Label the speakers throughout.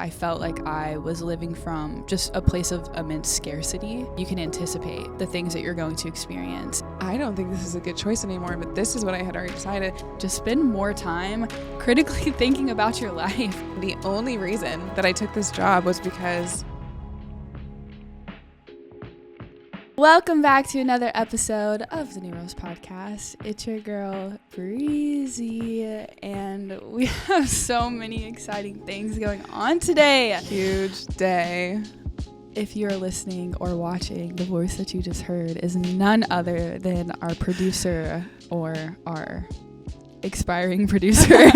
Speaker 1: I felt like I was living from just a place of immense scarcity. You can anticipate the things that you're going to experience.
Speaker 2: I don't think this is a good choice anymore, but this is what I had already decided.
Speaker 1: Just spend more time critically thinking about your life.
Speaker 2: The only reason that I took this job was because...
Speaker 1: Welcome back to another episode of the New Rose Podcast. It's your girl, Breezy, and we have so many exciting things going on today.
Speaker 2: Huge day.
Speaker 1: If you're listening or watching, the voice that you just heard is none other than our producer, or our expiring producer,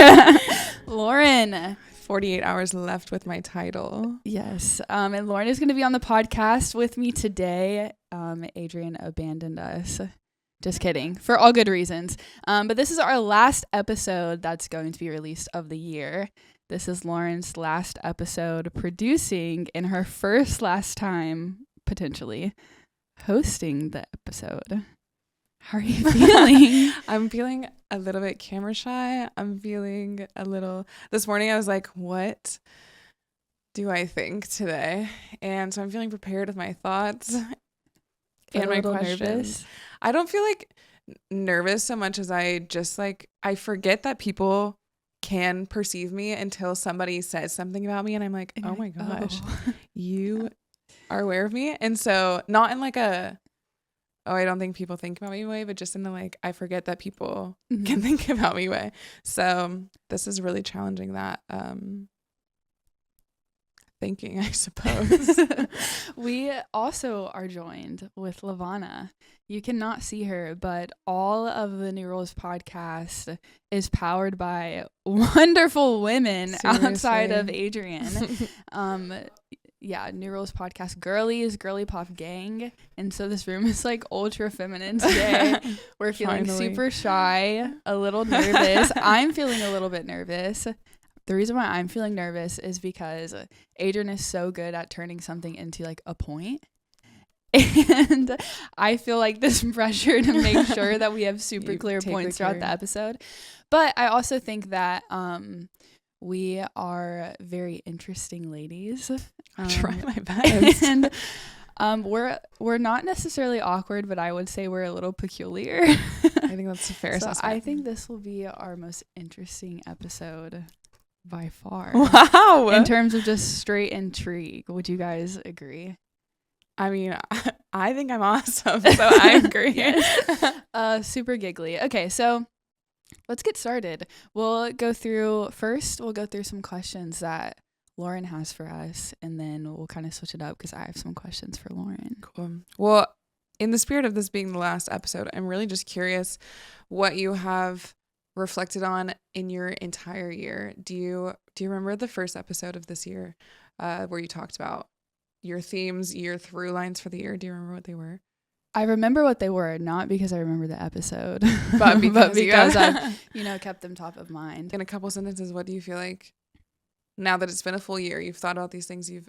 Speaker 1: Lauren.
Speaker 2: 48 hours left with my title.
Speaker 1: Yes. And Lauren is going to be on the podcast with me today. Adrian abandoned us. Just kidding. For all good reasons. But this is our last episode that's going to be released of the year. This is Lauren's last episode producing and her last time, potentially, hosting the episode. How are you feeling?
Speaker 2: I'm feeling a little bit camera shy. I'm feeling a little... This morning I was like, what do I think today? And so I'm feeling prepared with my thoughts and my questions. Nervous? I don't feel like nervous so much as I just I forget that people can perceive me until somebody says something about me and I'm like, oh my gosh, you are aware of me. And so not in I don't think people think about me way, but just in the I forget that people can think about me way. So this is really challenging that thinking, I suppose.
Speaker 1: We also are joined with Lavana. You cannot see her, but all of the New Rules podcast is powered by wonderful women. Seriously. Outside of Adrian. Yeah, New Rules podcast girlies, girly pop gang. And so this room is ultra feminine today. We're feeling super shy, a little nervous. I'm feeling a little bit nervous. The reason why I'm feeling nervous is because Adrian is so good at turning something into a point. And I feel this pressure to make sure that we have super clear points throughout the episode. But I also think that we are very interesting ladies.
Speaker 2: I try my best.
Speaker 1: And we're not necessarily awkward, but I would say we're a little peculiar.
Speaker 2: I think that's a fair assessment.
Speaker 1: I think this will be our most interesting episode by far.
Speaker 2: Wow.
Speaker 1: In terms of just straight intrigue. Would you guys agree?
Speaker 2: I mean, I think I'm awesome, so I agree.
Speaker 1: Super giggly. Okay, so let's get started. We'll go through some questions that Lauren has for us, and then we'll kind of switch it up because I have some questions for Lauren.
Speaker 2: Cool. Well, in the spirit of this being the last episode, I'm really just curious what you have reflected on in your entire year. Do you remember the first episode of this year where you talked about your themes, your through lines for the year? Do you remember what they were?
Speaker 1: I remember what they were, not because I remember the episode,
Speaker 2: but because
Speaker 1: I've kept them top of mind.
Speaker 2: In a couple sentences, what do you feel like now that it's been a full year, you've thought about these things, you've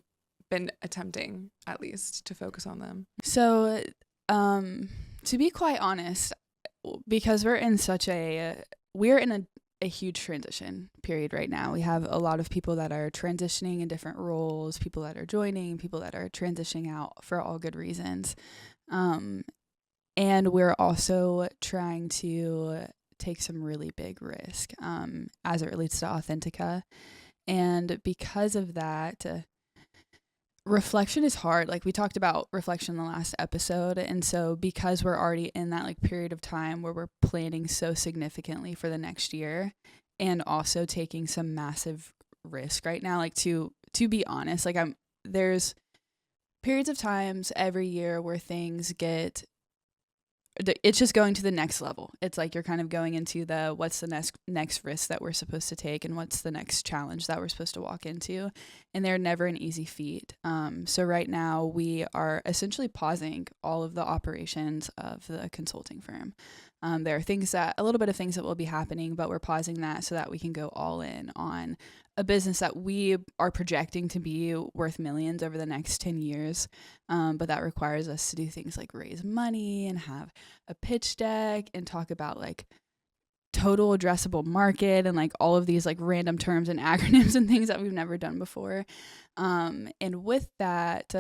Speaker 2: been attempting at least to focus on them?
Speaker 1: So, to be quite honest, because we're in a huge transition period right now. We have a lot of people that are transitioning in different roles, people that are joining, people that are transitioning out for all good reasons. And we're also trying to take some really big risk as it relates to Authentica. And because of that, reflection is hard. We talked about reflection in the last episode. And so because we're already in that period of time where we're planning so significantly for the next year and also taking some massive risk right now, to be honest, there's periods of times every year where things it's just going to the next level. It's you're kind of going into what's the next risk that we're supposed to take and what's the next challenge that we're supposed to walk into. And they're never an easy feat. So right now we are essentially pausing all of the operations of the consulting firm. There are a little bit of things that will be happening, but we're pausing that so that we can go all in on a business that we are projecting to be worth millions over the next 10 years. But that requires us to do things like raise money and have a pitch deck and talk about total addressable market and like all of these like random terms and acronyms and things that we've never done before. And with that,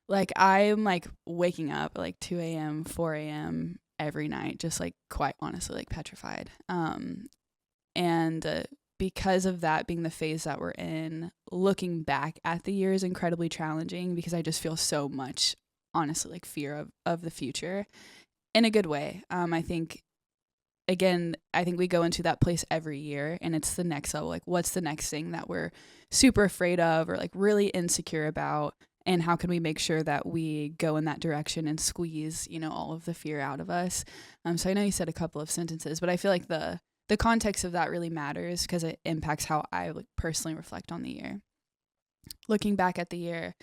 Speaker 1: like I'm like waking up at like 2 a.m., 4 a.m. every night, just like quite honestly, like petrified. And because of that being the phase that we're in, looking back at the year is incredibly challenging because I just feel so much, honestly, like fear of the future in a good way. I think we go into that place every year and it's the next level. Like, what's the next thing that we're super afraid of or like really insecure about? And how can we make sure that we go in that direction and squeeze, all of the fear out of us? So I know you said a couple of sentences, but I feel like the context of that really matters because it impacts how I personally reflect on the year. Looking back at the year,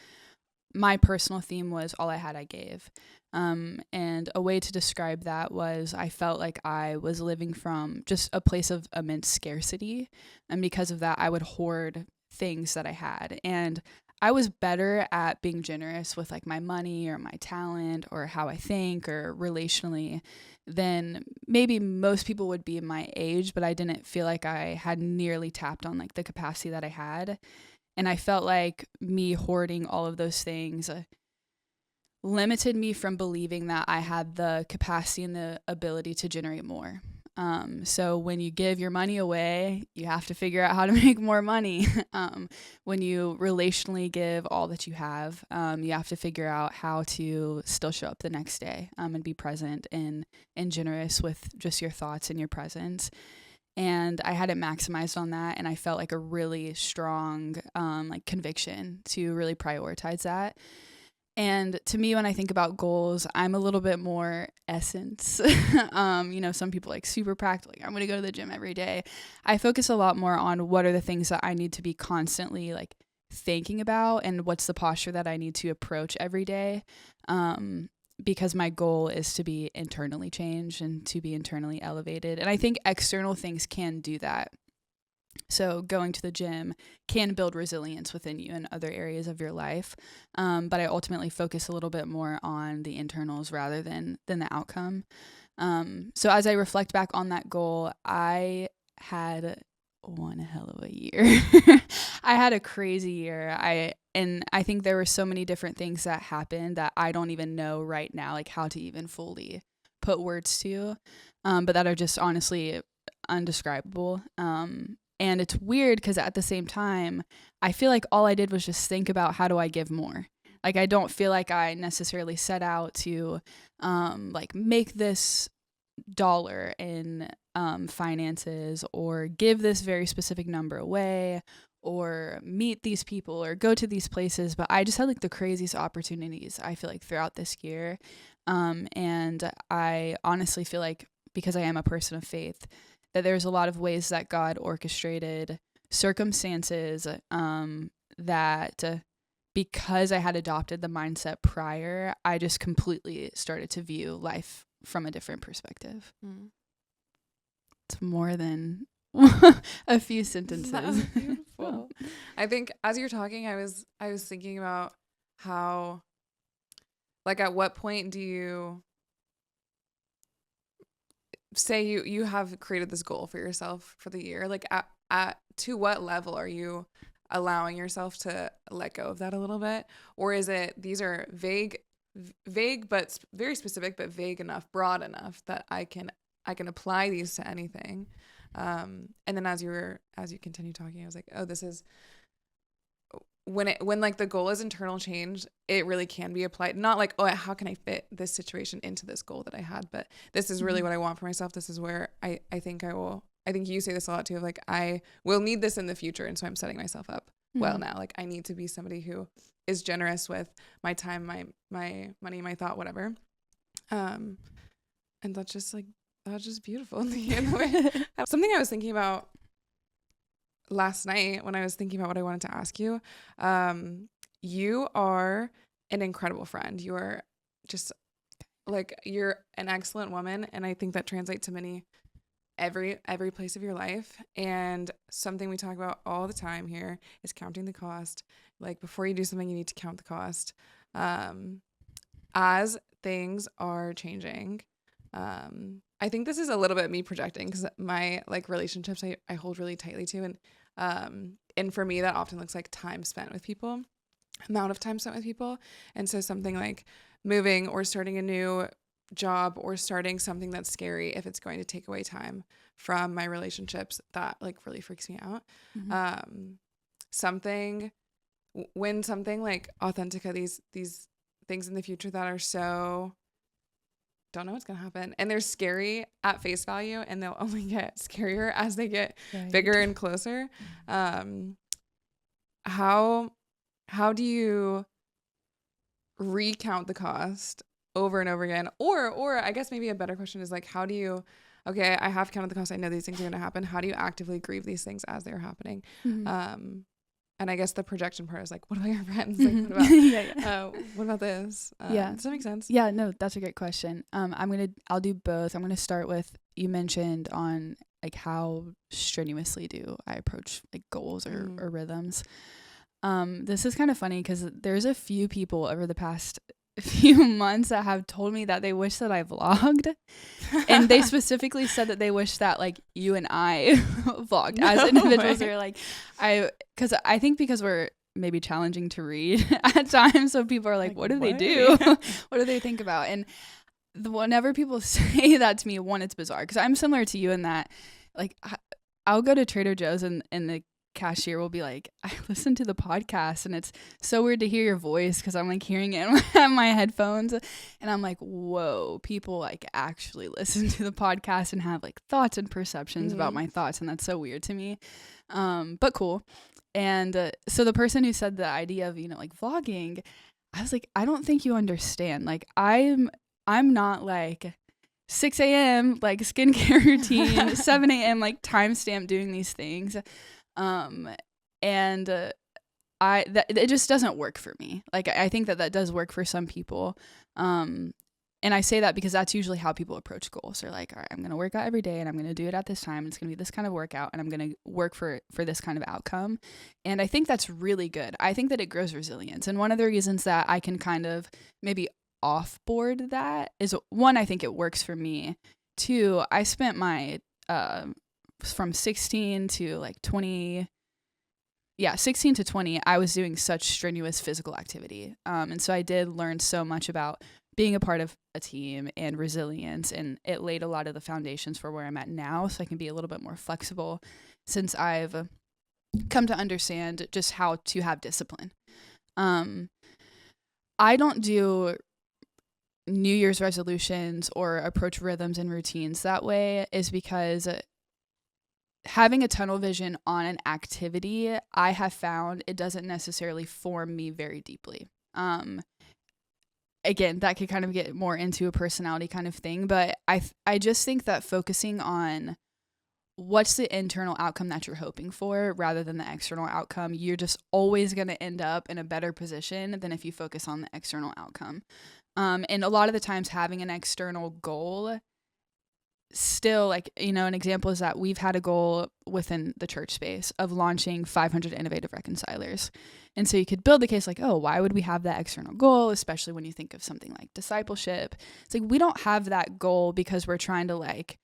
Speaker 1: my personal theme was all I had, I gave. And a way to describe that was I felt like I was living from just a place of immense scarcity. And because of that, I would hoard things that I had. And I was better at being generous with like my money or my talent or how I think or relationally than maybe most people would be my age, but I didn't feel like I had nearly tapped on like the capacity that I had. And I felt like me hoarding all of those things limited me from believing that I had the capacity and the ability to generate more. So when you give your money away, you have to figure out how to make more money. When you relationally give all that you have to figure out how to still show up the next day and be present and generous with just your thoughts and your presence. And I hadn't maximized on that, and I felt like a really strong like conviction to really prioritize that. And to me, when I think about goals, I'm a little bit more essence. Some people like super practical, like I'm going to go to the gym every day. I focus a lot more on what are the things that I need to be constantly like thinking about and what's the posture that I need to approach every day. Because my goal is to be internally changed and to be internally elevated. And I think external things can do that. So going to the gym can build resilience within you in other areas of your life. But I ultimately focus a little bit more on the internals rather than the outcome. So as I reflect back on that goal, I had one hell of a year. I had a crazy year. I think there were so many different things that happened that I don't even know right now, like how to even fully put words to, but that are just honestly undescribable. And it's weird because at the same time, I feel like all I did was just think about how do I give more. Like, I don't feel like I necessarily set out to like make this dollar in finances or give this very specific number away or meet these people or go to these places. But I just had like the craziest opportunities, I feel like, throughout this year. And I honestly feel like because I am a person of faith, that there's a lot of ways that God orchestrated circumstances that because I had adopted the mindset prior, I just completely started to view life from a different perspective. It's more than a few sentences.
Speaker 2: That was beautiful. I think as you're talking, I was thinking about how, like, at what point do you say you have created this goal for yourself for the year? Like, at to what level are you allowing yourself to let go of that a little bit? Or is it these are vague but very specific, but vague enough, broad enough that I can apply these to anything? And then as you continue talking, I was like, oh, this is when like the goal is internal change, it really can be applied. Not like, oh, how can I fit this situation into this goal that I had? But this is really what I want for myself. This is where I think I will. I think you say this a lot too, of like, I will need this in the future. And so I'm setting myself up well now. Like, I need to be somebody who is generous with my time, my money, my thought, whatever. And that's just beautiful in the end. Something I was thinking about last night when I was thinking about what I wanted to ask you, you are an incredible friend. You are just like, you're an excellent woman. And I think that translates to every place of your life. And something we talk about all the time here is counting the cost. Like, before you do something, you need to count the cost. As things are changing, I think this is a little bit me projecting because my like relationships I hold really tightly to, and for me that often looks like time spent with people, amount of time spent with people. And so something like moving or starting a new job or starting something that's scary, if it's going to take away time from my relationships, that like really freaks me out.
Speaker 1: Mm-hmm.
Speaker 2: Something when something like Authentica, these things in the future that are so don't know what's gonna happen, and they're scary at face value, and they'll only get scarier as they get bigger and closer. How do you recount the cost over and over again? Or I guess maybe a better question is like, how do you, okay, I have counted the cost, I know these things are gonna happen, how do you actively grieve these things as they're happening?
Speaker 1: Mm-hmm.
Speaker 2: And I guess the projection part is like, what about your friends? Like, what about what about this? Does that make sense?
Speaker 1: Yeah, no, that's a great question. I'll do both. I'm gonna start with, you mentioned on like how strenuously do I approach like goals or rhythms. This is kind of funny because there's a few people over the past few months that have told me that they wish that I vlogged, and they specifically said that they wish that like you and I vlogged as individuals. They're like, because we're maybe challenging to read at times, so people are like what do they do? What do they think about? And whenever people say that to me, one, it's bizarre because I'm similar to you in that like I'll go to Trader Joe's and the cashier will be like, I listen to the podcast and it's so weird to hear your voice because I'm like hearing it in my headphones, and I'm like, whoa, people like actually listen to the podcast and have like thoughts and perceptions about my thoughts, and that's so weird to me, but cool. And so the person who said the idea of, like vlogging, I was like, I don't think you understand, like I'm not like 6 a.m. like skincare routine 7 a.m. like timestamp doing these things. It just doesn't work for me. Like, I think that does work for some people. And I say that because that's usually how people approach goals. They're like, all right, I'm going to work out every day and I'm going to do it at this time. It's going to be this kind of workout and I'm going to work for this kind of outcome. And I think that's really good. I think that it grows resilience. And one of the reasons that I can kind of maybe offboard that is, one, I think it works for me. Two, I spent my, from 16 to like 20, 16 to 20, I was doing such strenuous physical activity. And so I did learn so much about being a part of a team and resilience, and it laid a lot of the foundations for where I'm at now, so I can be a little bit more flexible since I've come to understand just how to have discipline. I don't do New Year's resolutions or approach rhythms and routines that way is because having a tunnel vision on an activity, I have found it doesn't necessarily form me very deeply. Again, that could kind of get more into a personality kind of thing, but I just think that focusing on what's the internal outcome that you're hoping for rather than the external outcome, you're just always going to end up in a better position than if you focus on the external outcome. And a lot of the times having an external goal still, like, an example is that we've had a goal within the church space of launching 500 innovative reconcilers. And so you could build the case like, oh, why would we have that external goal, especially when you think of something like discipleship? It's like, we don't have that goal because we're trying to like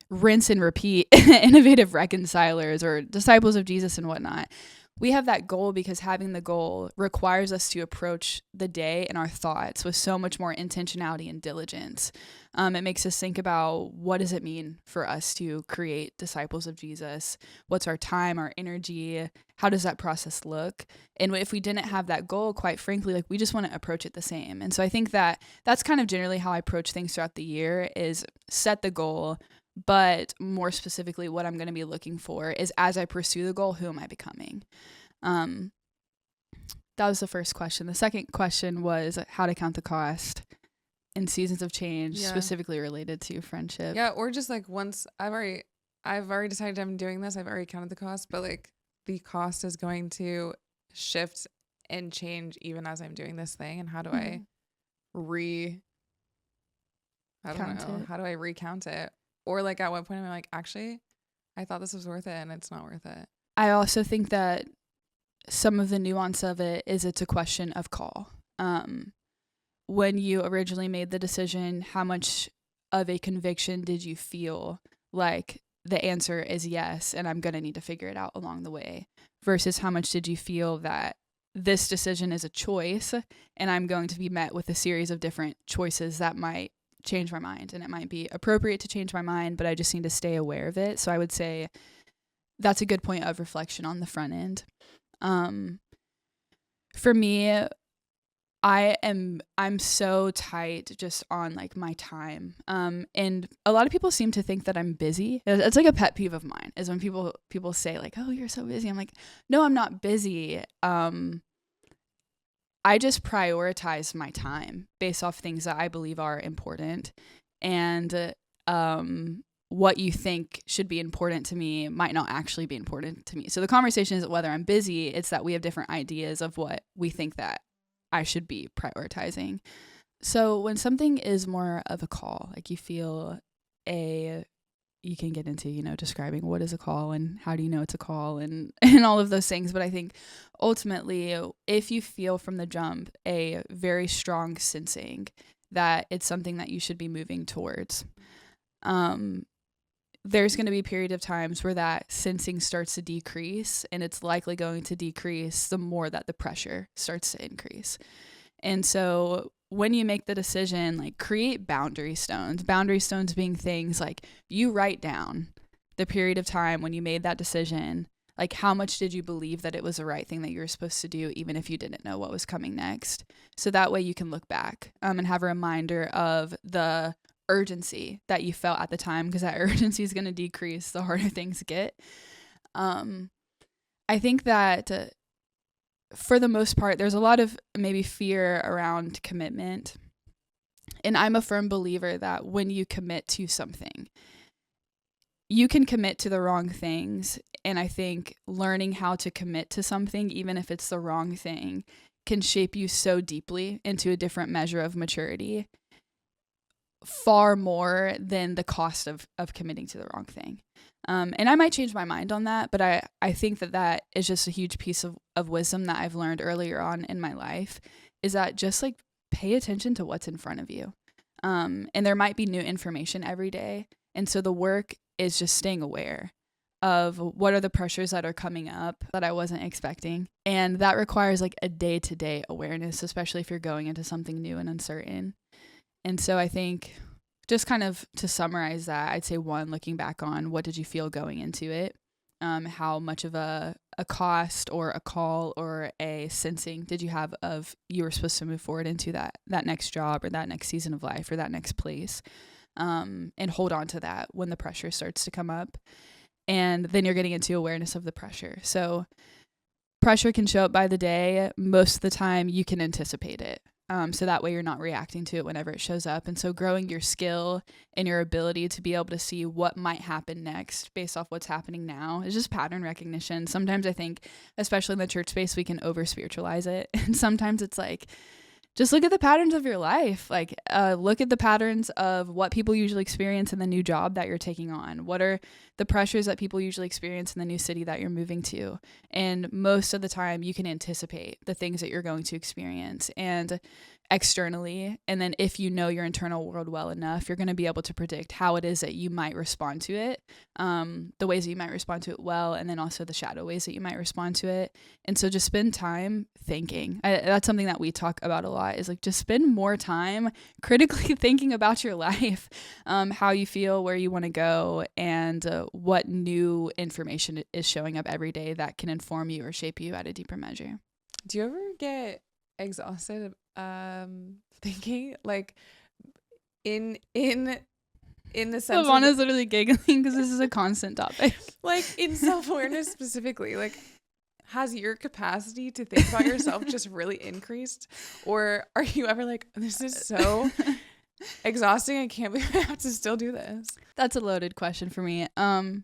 Speaker 1: rinse and repeat innovative reconcilers or disciples of Jesus and whatnot. We have that goal because having the goal requires us to approach the day and our thoughts with so much more intentionality and diligence. It makes us think about, what does it mean for us to create disciples of Jesus? What's our time, our energy? How does that process look? And if we didn't have that goal, quite frankly, like, we just want to approach it the same. And so I think that that's kind of generally how I approach things throughout the year, is set the goal, but more specifically, what I'm going to be looking for is, as I pursue the goal, who am I becoming? That was the first question. The second question was how to count the cost in seasons of change, specifically related to friendship.
Speaker 2: Yeah, or just like, once I've already decided I'm doing this, I've already counted the cost, but like the cost is going to shift and change even as I'm doing this thing. And how do I how do I recount it? Or like, at what point am I like, actually, I thought this was worth it and it's not worth it.
Speaker 1: I also think that some of the nuance of it is it's a question of call. When you originally made the decision, how much of a conviction did you feel like the answer is yes, and I'm going to need to figure it out along the way, versus how much did you feel that this decision is a choice and I'm going to be met with a series of different choices that might change my mind, and it might be appropriate to change my mind, but I just need to stay aware of it. So I would say that's a good point of reflection on the front end. For me, I'm so tight just on like my time. And a lot of people seem to think that I'm busy. It's like a pet peeve of mine is when people say like, "Oh, you're so busy." I'm like, "No, I'm not busy. I just prioritize my time based off things that I believe are important, and what you think should be important to me might not actually be important to me." So the conversation isn't whether I'm busy, it's that we have different ideas of what we think that I should be prioritizing. So when something is more of a call, like you feel you can get into, describing what is a call and how do you know it's a call and all of those things. But I think ultimately, if you feel from the jump a very strong sensing that it's something that you should be moving towards, there's going to be a period of times where that sensing starts to decrease, and it's likely going to decrease the more that the pressure starts to increase. And so when you make the decision, like create boundary stones being things like you write down the period of time when you made that decision, like how much did you believe that it was the right thing that you were supposed to do, even if you didn't know what was coming next. So that way you can look back and have a reminder of the urgency that you felt at the time, because that urgency is going to decrease the harder things get. I think that for the most part, there's a lot of maybe fear around commitment. And I'm a firm believer that when you commit to something, you can commit to the wrong things. And I think learning how to commit to something, even if it's the wrong thing, can shape you so deeply into a different measure of maturity, far more than the cost of committing to the wrong thing. And I might change my mind on that, but I think that is just a huge piece of wisdom that I've learned earlier on in my life, is that just like pay attention to what's in front of you. And there might be new information every day. And so the work is just staying aware of what are the pressures that are coming up that I wasn't expecting. And that requires like a day-to-day awareness, especially if you're going into something new and uncertain. And so I think just kind of to summarize that, I'd say one, looking back on what did you feel going into it? How much of a cost or a call or a sensing did you have of you were supposed to move forward into that next job or that next season of life or that next place? And hold on to that when the pressure starts to come up. And then you're getting into awareness of the pressure. So pressure can show up by the day. Most of the time you can anticipate it. So that way you're not reacting to it whenever it shows up. And so growing your skill and your ability to be able to see what might happen next based off what's happening now is just pattern recognition. Sometimes I think, especially in the church space, we can over spiritualize it. And sometimes it's like, just look at the patterns of your life. Like, look at the patterns of what people usually experience in the new job that you're taking on. What are the pressures that people usually experience in the new city that you're moving to? And most of the time you can anticipate the things that you're going to experience and externally. And then if you know your internal world well enough, you're going to be able to predict how it is that you might respond to it, the ways that you might respond to it well, and then also the shadow ways that you might respond to it. And so just spend time thinking. That's something that we talk about a lot, is like just spend more time critically thinking about your life, how you feel, where you want to go, and what new information is showing up every day that can inform you or shape you at a deeper measure.
Speaker 2: Do you ever get exhausted thinking, like in the sense
Speaker 1: Ivana's literally giggling because this is a constant topic.
Speaker 2: Like in self-awareness specifically, like has your capacity to think about yourself just really increased? Or are you ever like, this is so exhausting, I can't believe I have to still do this?
Speaker 1: That's a loaded question for me. I'll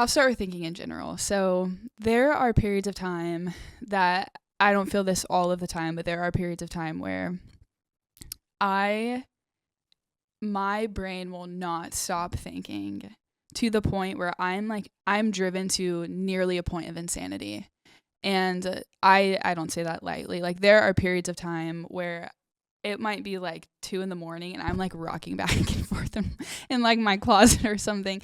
Speaker 1: start with thinking in general. So there are periods of time that I don't feel this all of the time, but there are periods of time where my brain will not stop thinking to the point where I'm driven to nearly a point of insanity. And I don't say that lightly. Like there are periods of time where it might be like 2 a.m. and I'm like rocking back and forth in like my closet or something.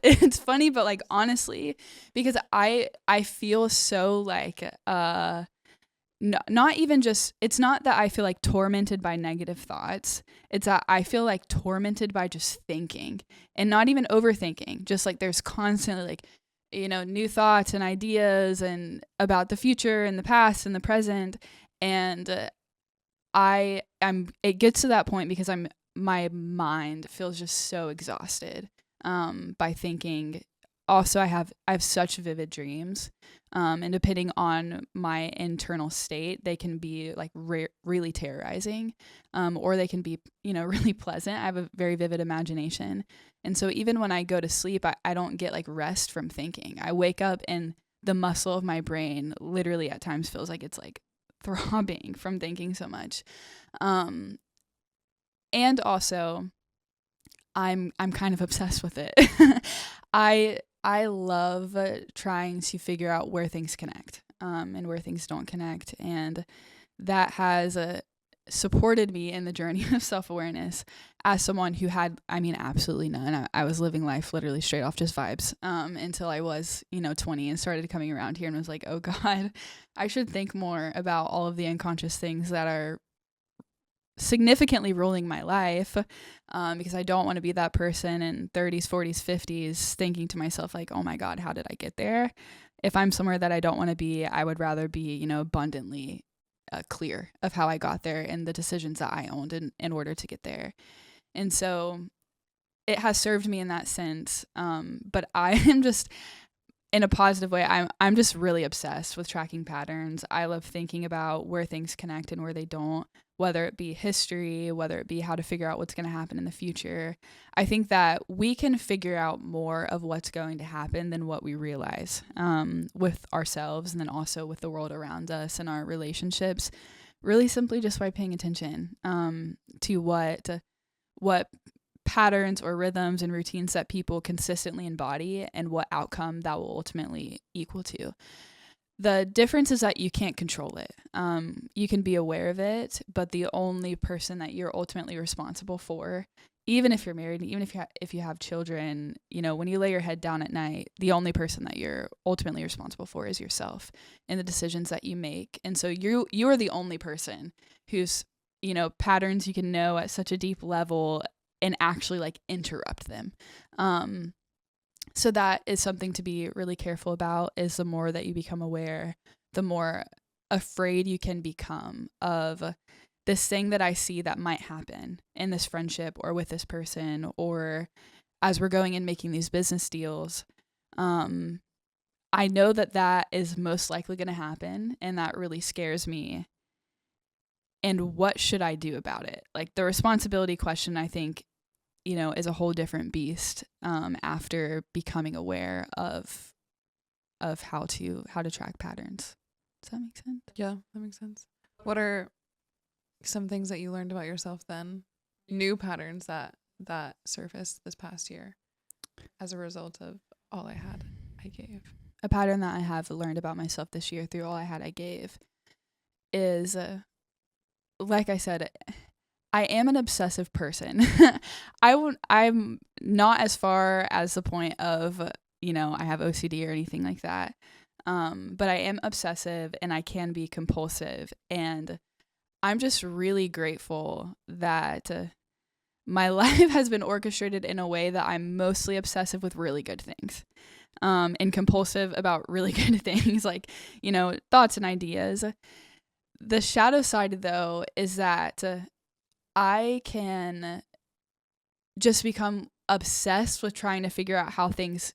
Speaker 1: It's funny, but like honestly, because I feel so like not even just, it's not that I feel like tormented by negative thoughts. It's that I feel like tormented by just thinking, and not even overthinking. Just like there's constantly like, new thoughts and ideas and about the future and the past and the present. And it gets to that point because my mind feels just so exhausted by thinking. Also, I have such vivid dreams, and depending on my internal state, they can be like really terrorizing, or they can be really pleasant. I have a very vivid imagination, and so even when I go to sleep, I don't get like rest from thinking. I wake up and the muscle of my brain literally at times feels like it's like throbbing from thinking so much. And also I'm kind of obsessed with it. I love trying to figure out where things connect, and where things don't connect. And that has supported me in the journey of self-awareness as someone who had, absolutely none. I was living life literally straight off just vibes, until I was, 20 and started coming around here and was like, oh God, I should think more about all of the unconscious things that are significantly ruling my life, because I don't want to be that person in 30s, 40s, 50s thinking to myself like, oh my God, how did I get there? If I'm somewhere that I don't want to be, I would rather be, abundantly clear of how I got there and the decisions that I owned in order to get there. And so it has served me in that sense. But I am just, in a positive way, I'm just really obsessed with tracking patterns. I love thinking about where things connect and where they don't, whether it be history, whether it be how to figure out what's going to happen in the future. I think that we can figure out more of what's going to happen than what we realize, with ourselves and then also with the world around us and our relationships, really simply just by paying attention to what patterns or rhythms and routines that people consistently embody and what outcome that will ultimately equal to. The difference is that you can't control it. You can be aware of it, but the only person that you're ultimately responsible for, even if you're married, even if you have children, when you lay your head down at night, the only person that you're ultimately responsible for is yourself and the decisions that you make. And so you are the only person whose, patterns you can know at such a deep level and actually like interrupt them. So that is something to be really careful about, is the more that you become aware, the more afraid you can become of this thing that I see that might happen in this friendship or with this person, or as we're going and making these business deals. I know that is most likely going to happen, and that really scares me. And what should I do about it? Like the responsibility question, I think, is a whole different beast after becoming aware of how to track patterns. Does that make sense?
Speaker 2: Yeah, that makes sense. What are some things that you learned about yourself then? New patterns that surfaced this past year as a result of All I Had, I Gave?
Speaker 1: A pattern that I have learned about myself this year through All I Had, I Gave is, like I said, I am an obsessive person. I'm not as far as the point of, I have OCD or anything like that. But I am obsessive and I can be compulsive. And I'm just really grateful that my life has been orchestrated in a way that I'm mostly obsessive with really good things. And compulsive about really good things like, thoughts and ideas. The shadow side, though, is that I can just become obsessed with trying to figure out how things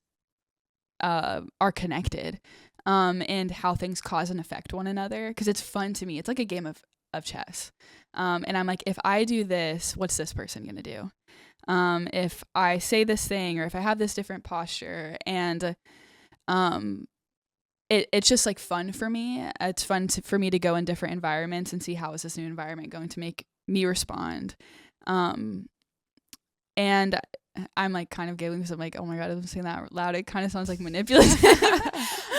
Speaker 1: are connected, and how things cause and affect one another, because it's fun to me. It's like a game of chess. And I'm like, if I do this, what's this person going to do? If I say this thing, or if I have this different posture, and it's just like fun for me. It's fun for me to go in different environments and see how is this new environment going to make me respond. And I'm like kind of giggling because I'm like, oh my God, I'm saying that out loud. It kind of sounds like manipulative.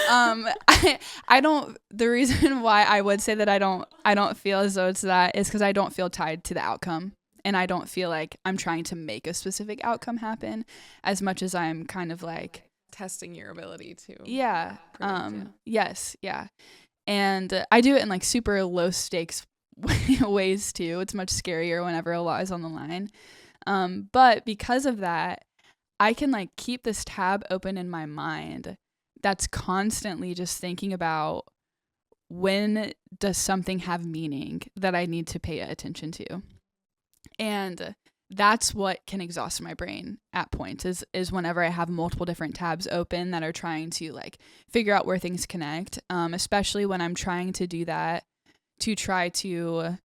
Speaker 1: I don't, the reason why I would say that I don't feel as though it's that is because I don't feel tied to the outcome. And I don't feel like I'm trying to make a specific outcome happen as much as I'm kind of like
Speaker 2: testing your ability to.
Speaker 1: Yeah.
Speaker 2: predict,
Speaker 1: Yes. Yeah. And I do it in like super low stakes ways too. It's much scarier whenever a lot is on the line. But because of that, I can like keep this tab open in my mind that's constantly just thinking about when does something have meaning that I need to pay attention to. And that's what can exhaust my brain at points is whenever I have multiple different tabs open that are trying to like figure out where things connect, especially when I'm trying to do that to try to,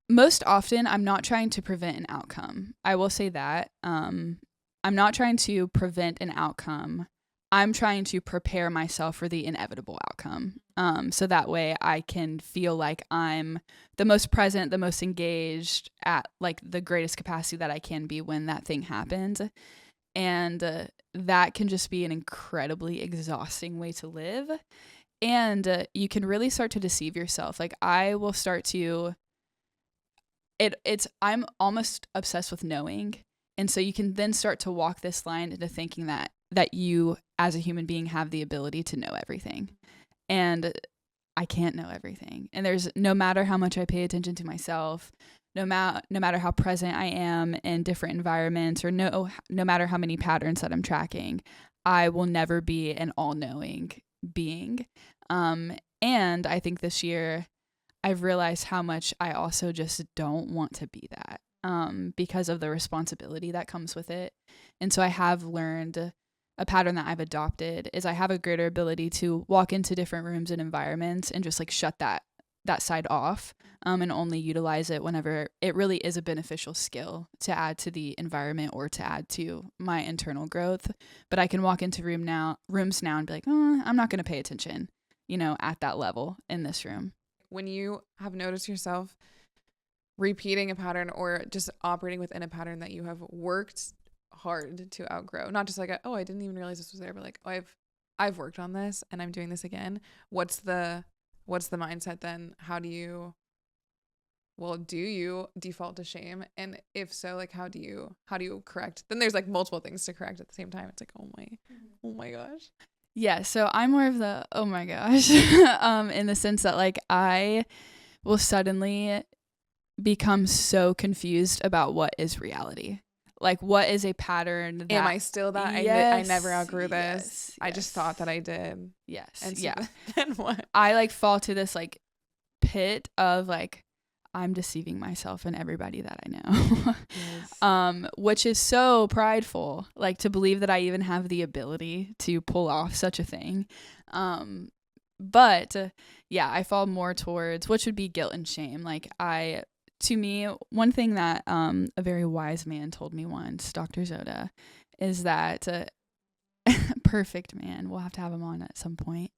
Speaker 1: most often I'm not trying to prevent an outcome. I will say that. I'm not trying to prevent an outcome. I'm trying to prepare myself for the inevitable outcome. So that way I can feel like I'm the most present, the most engaged at like the greatest capacity that I can be when that thing happens. And that can just be an incredibly exhausting way to live. And you can really start to deceive yourself. Like I will start to, I'm almost obsessed with knowing. And so you can then start to walk this line into thinking that you as a human being have the ability to know everything. And I can't know everything. And there's no matter how much I pay attention to myself, no matter how present I am in different environments, or no matter how many patterns that I'm tracking, I will never be an all-knowing being. And I think this year I've realized how much I also just don't want to be that, because of the responsibility that comes with it. And so I have learned a pattern that I've adopted is I have a greater ability to walk into different rooms and environments and just like shut that side off, and only utilize it whenever it really is a beneficial skill to add to the environment or to add to my internal growth. But I can walk into rooms now and be like, oh, I'm not going to pay attention, at that level in this room.
Speaker 2: When you have noticed yourself repeating a pattern or just operating within a pattern that you have worked hard to outgrow, not just like I didn't even realize this was there, but like, oh, I've worked on this and I'm doing this again. What's the mindset then? How do you default to shame? And if so, like how do you correct? Then there's like multiple things to correct at the same time. It's like, oh my gosh.
Speaker 1: Yeah, so I'm more of the oh my gosh in the sense that like I will suddenly become so confused about what is reality. Like what is a pattern that
Speaker 2: am I still that?
Speaker 1: Yes,
Speaker 2: I never outgrew this.
Speaker 1: yes.
Speaker 2: I just thought that I did.
Speaker 1: Yes.
Speaker 2: And so
Speaker 1: yeah.
Speaker 2: Then what?
Speaker 1: I like fall to this like pit of like I'm deceiving myself and everybody that I know.
Speaker 2: Yes.
Speaker 1: Which is so prideful, like to believe that I even have the ability to pull off such a thing. But yeah, I fall more towards which would be guilt and shame. Like to me, one thing that a very wise man told me once, Dr. Zoda, is that perfect man. We'll have to have him on at some point.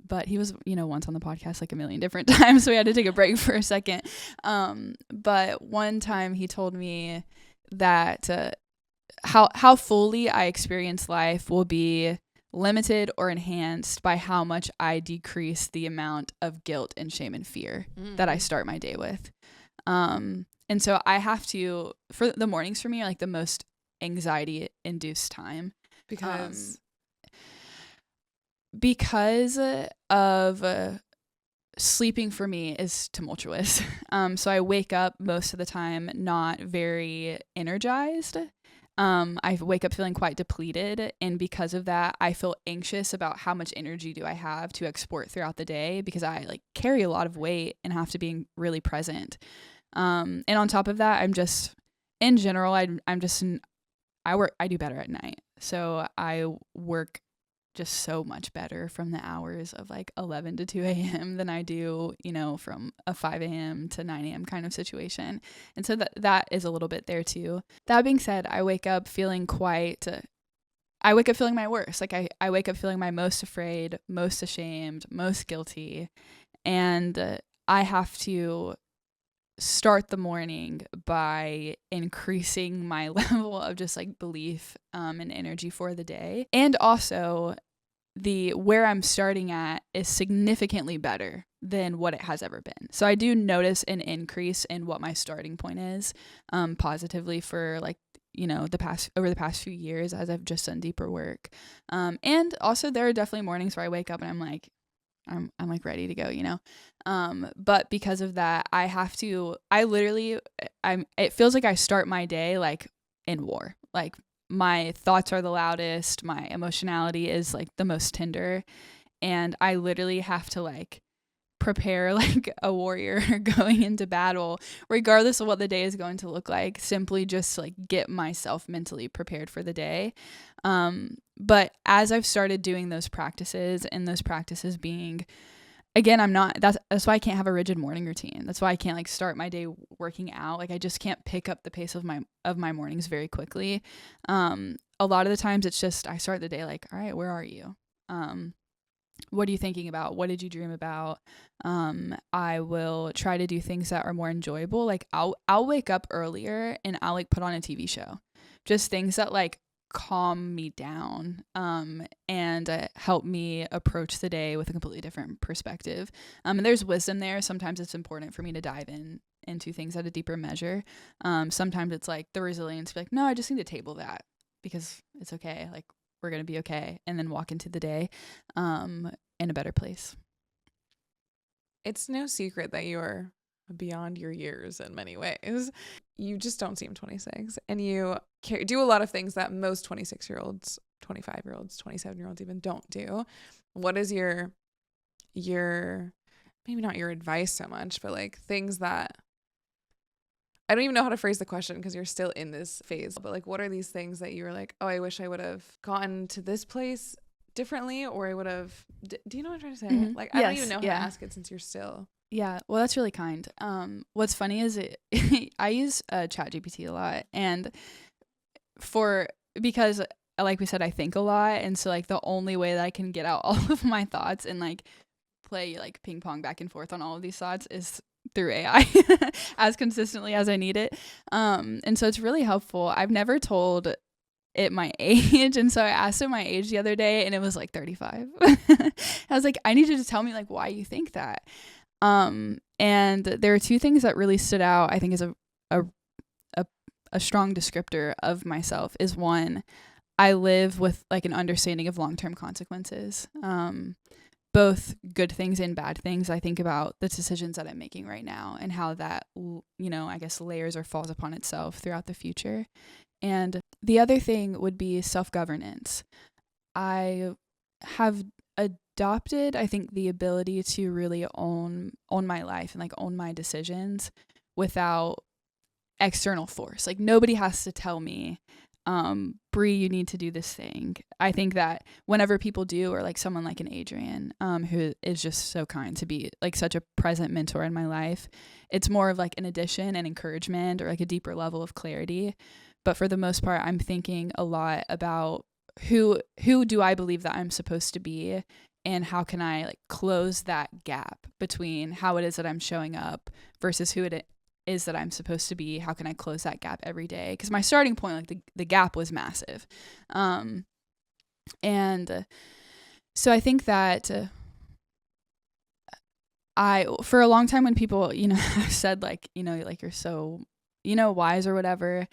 Speaker 1: But he was, once on the podcast like a million different times, so we had to take a break for a second. But one time he told me that how fully I experience life will be limited or enhanced by how much I decrease the amount of guilt and shame and fear that I start my day with. And so I have to, for the mornings for me are like the most anxiety induced time. Because of sleeping for me is tumultuous. So I wake up most of the time not very energized. I wake up feeling quite depleted, and because of that, I feel anxious about how much energy do I have to export throughout the day, because I like carry a lot of weight and have to be really present. And on top of that, I'm just in general, I do better at night, so I work just so much better from the hours of like 11 to 2 a.m. than I do, from a 5 a.m. to 9 a.m. kind of situation. And so that is a little bit there too. That being said, I wake up feeling my worst. Like I wake up feeling my most afraid, most ashamed, most guilty. And I have to start the morning by increasing my level of just like belief and energy for the day. And also where I'm starting at is significantly better than what it has ever been. So I do notice an increase in what my starting point is, positively for like, over the past few years as I've just done deeper work. And also there are definitely mornings where I wake up and I'm like like ready to go, but because of that, it feels like I start my day like in war. Like my thoughts are the loudest, my emotionality is like the most tender, and I literally have to like prepare like a warrior going into battle, regardless of what the day is going to look like, simply just like get myself mentally prepared for the day. But as I've started doing those practices, and those practices being, again, that's why I can't have a rigid morning routine. That's why I can't like start my day working out. Like I just can't pick up the pace of my mornings very quickly. A lot of the times it's just, I start the day like, all right, where are you? What are you thinking about? What did you dream about? I will try to do things that are more enjoyable. Like I'll wake up earlier and I'll like put on a TV show, just things that like calm me down, and help me approach the day with a completely different perspective. And there's wisdom there. Sometimes it's important for me to dive into things at a deeper measure. Sometimes it's like the resilience, like, no, I just need to table that because it's okay. Like we're going to be okay. And then walk into the day, in a better place.
Speaker 2: It's no secret that you're beyond your years in many ways. You just don't seem 26, and you do a lot of things that most 26-year-olds, 25-year-olds, 27-year-olds even don't do. What is your maybe not your advice so much, but like things that, I don't even know how to phrase the question because you're still in this phase, but like what are these things that you were like, oh, I wish I would have gotten to this place differently, or I would have, do you know what I'm trying to say?
Speaker 1: Mm-hmm.
Speaker 2: Like, I don't even know how to ask it since you're still.
Speaker 1: Yeah, well, that's really kind. What's funny is I use ChatGPT a lot, and because like we said, I think a lot, and so like the only way that I can get out all of my thoughts and like play like ping pong back and forth on all of these thoughts is through AI as consistently as I need it. And so it's really helpful. I've never told it my age, and so I asked it my age the other day, and it was like 35. I was like, I need you to tell me like why you think that. And there are two things that really stood out, I think, is a strong descriptor of myself. Is one, I live with like an understanding of long-term consequences, both good things and bad things. I think about the decisions that I'm making right now and how that, I guess layers or falls upon itself throughout the future. And the other thing would be self-governance. I have adopted, I think, the ability to really own my life and like own my decisions without external force. Like nobody has to tell me, Bree, you need to do this thing. I think that whenever people do, or like someone like an Adrian, who is just so kind to be like such a present mentor in my life, it's more of like an addition and encouragement or like a deeper level of clarity. But for the most part, I'm thinking a lot about who do I believe that I'm supposed to be, and how can I like close that gap between how it is that I'm showing up versus who it is that I'm supposed to be. How can I close that gap every day? Because my starting point, like the gap was massive. And so I think that for a long time when people, have said like, like you're so, wise or whatever,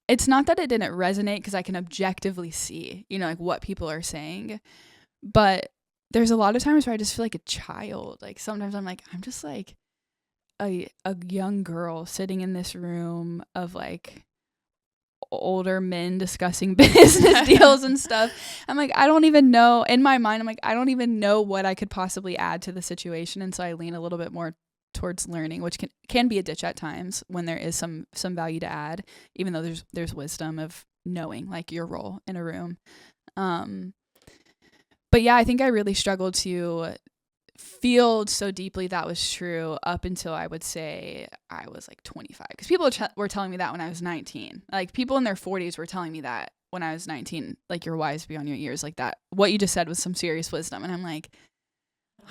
Speaker 1: it's not that it didn't resonate because I can objectively see, like what people are saying, but there's a lot of times where I just feel like a child. Like sometimes I'm like, I'm just like a young girl sitting in this room of like older men discussing business deals and stuff. I'm like, I don't even know. In my mind, I'm like, I don't even know what I could possibly add to the situation. And so I lean a little bit more towards learning, which can be a ditch at times when there is some value to add, even though there's wisdom of knowing like your role in a room. But yeah, I think I really struggled to feel so deeply that was true up until I would say I was like 25, because people were telling me that when I was 19. Like people in their 40s were telling me that when I was 19, like you're wise beyond your years, like that. What you just said was some serious wisdom. And I'm like,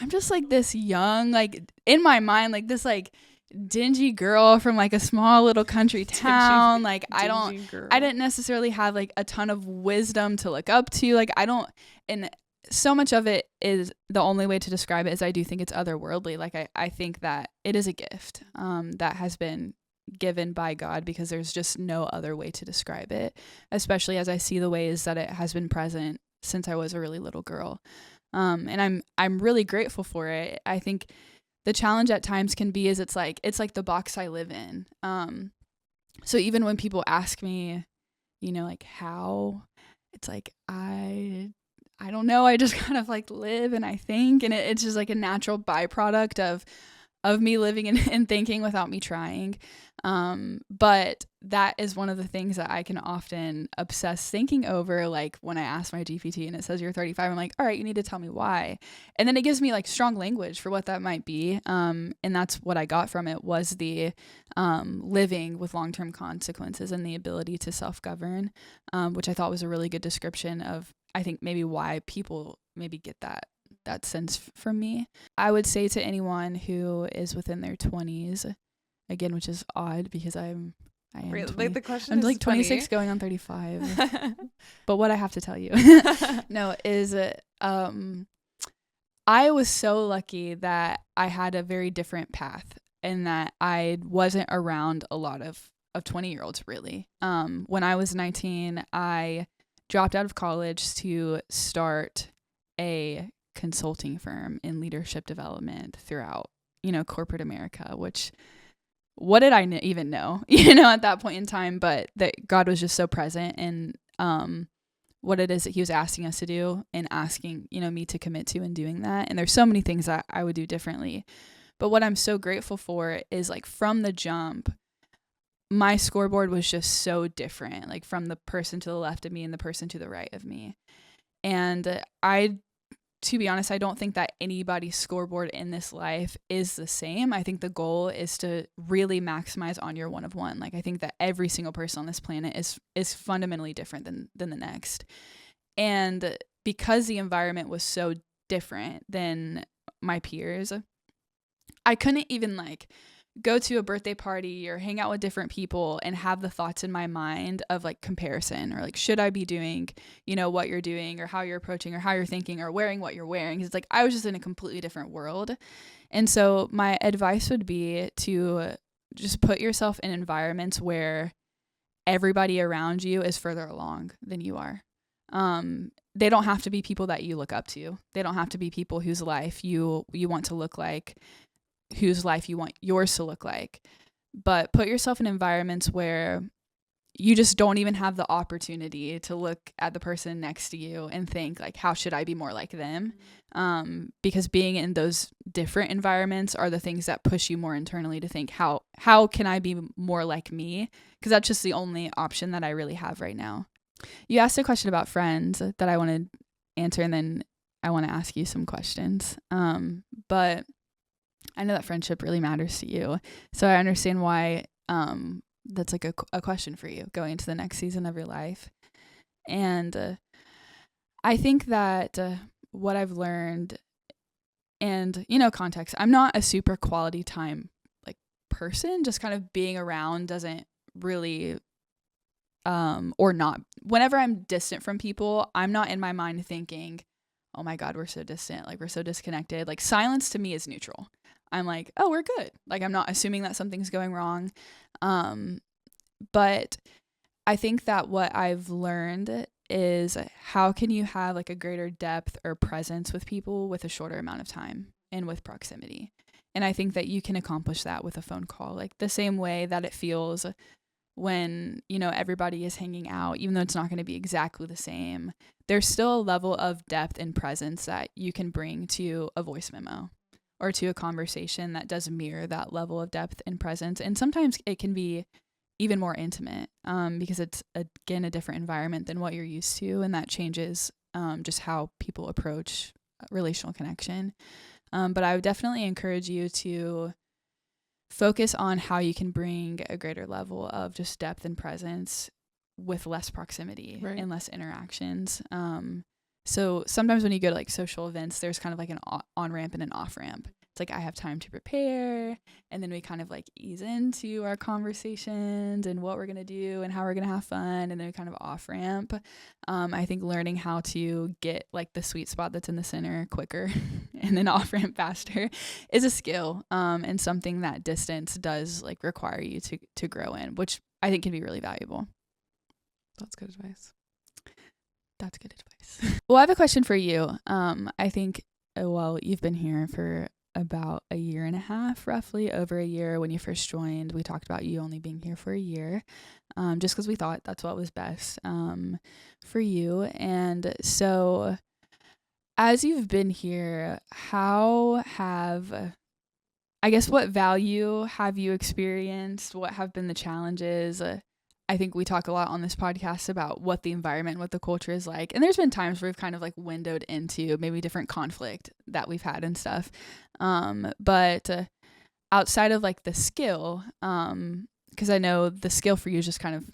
Speaker 1: I'm just like this young, like in my mind, like this like dingy girl from like a small little country town. Like
Speaker 2: Girl.
Speaker 1: I didn't necessarily have like a ton of wisdom to look up to. Like and so much of it is, the only way to describe it is I do think it's otherworldly. Like I think that it is a gift that has been given by God, because there's just no other way to describe it, especially as I see the ways that it has been present since I was a really little girl. And I'm really grateful for it. I think the challenge at times can be is it's like the box I live in. So even when people ask me, like how, it's like I don't know. I just kind of like live and I think, and it's just like a natural byproduct of me living and thinking without me trying. But that is one of the things that I can often obsess thinking over. Like when I ask my GPT and it says you're 35, I'm like, all right, you need to tell me why. And then it gives me like strong language for what that might be. And that's what I got from it, was the living with long-term consequences and the ability to self-govern, which I thought was a really good description of, I think, maybe why people maybe get that sense from me. I would say to anyone who is within their 20s, again, which is odd because I am
Speaker 2: really,
Speaker 1: 20,
Speaker 2: like the question
Speaker 1: I'm
Speaker 2: is
Speaker 1: like 26
Speaker 2: funny.
Speaker 1: going on 35. But what I have to tell you no is I was so lucky that I had a very different path, and that I wasn't around a lot of 20-year-olds really. When I was 19, I dropped out of college to start a consulting firm in leadership development throughout, corporate America, which, what did I even know, at that point in time, but that God was just so present in what it is that he was asking us to do, and asking, me to commit to and doing that. And there's so many things that I would do differently. But what I'm so grateful for is, like, from the jump, my scoreboard was just so different, like from the person to the left of me and the person to the right of me. And to be honest, I don't think that anybody's scoreboard in this life is the same. I think the goal is to really maximize on your one of one. Like, I think that every single person on this planet is fundamentally different than the next. And because the environment was so different than my peers, I couldn't even like go to a birthday party or hang out with different people and have the thoughts in my mind of like comparison, or like, should I be doing, what you're doing, or how you're approaching, or how you're thinking, or wearing what you're wearing. It's like I was just in a completely different world. And so my advice would be to just put yourself in environments where everybody around you is further along than you are. They don't have to be people that you look up to. They don't have to be people whose life you want to look like, whose life you want yours to look like. But put yourself in environments where you just don't even have the opportunity to look at the person next to you and think like, how should I be more like them? Because being in those different environments are the things that push you more internally to think, how can I be more like me? Because that's just the only option that I really have right now. You asked a question about friends that I want to answer, and then I want to ask you some questions. But I know that friendship really matters to you. So I understand why that's like a question for you going into the next season of your life. And I think that what I've learned, and, context, I'm not a super quality time like person. Just kind of being around doesn't really, or not. Whenever I'm distant from people, I'm not in my mind thinking, oh my God, we're so distant. Like, we're so disconnected. Like, silence to me is neutral. I'm like, oh, we're good. Like, I'm not assuming that something's going wrong. But I think that what I've learned is, how can you have like a greater depth or presence with people with a shorter amount of time and with proximity? And I think that you can accomplish that with a phone call, like the same way that it feels when, everybody is hanging out, even though it's not going to be exactly the same. There's still a level of depth and presence that you can bring to a voice memo or to a conversation that does mirror that level of depth and presence. And sometimes it can be even more intimate because it's, again, a different environment than what you're used to. And that changes just how people approach relational connection. But I would definitely encourage you to focus on how you can bring a greater level of just depth and presence with less proximity and less interactions. So sometimes when you go to like social events, there's kind of like an on ramp and an off ramp. It's like I have time to prepare, and then we kind of like ease into our conversations and what we're going to do and how we're going to have fun, and then we kind of off ramp. I think learning how to get like the sweet spot that's in the center quicker and then off ramp faster is a skill, and something that distance does like require you to grow in, which I think can be really valuable.
Speaker 2: That's good advice.
Speaker 1: That's good advice. Well, I have a question for you. I think, well, you've been here for about a year and a half, roughly over a year. When you first joined, we talked about you only being here for a year, just because we thought that's what was best for you. And so as you've been here, what value have you experienced? What have been the challenges? I think we talk a lot on this podcast about what the environment, what the culture is like. And there's been times where we've kind of like windowed into maybe different conflict that we've had and stuff. But outside of like the skill, because I know the skill for you is just kind of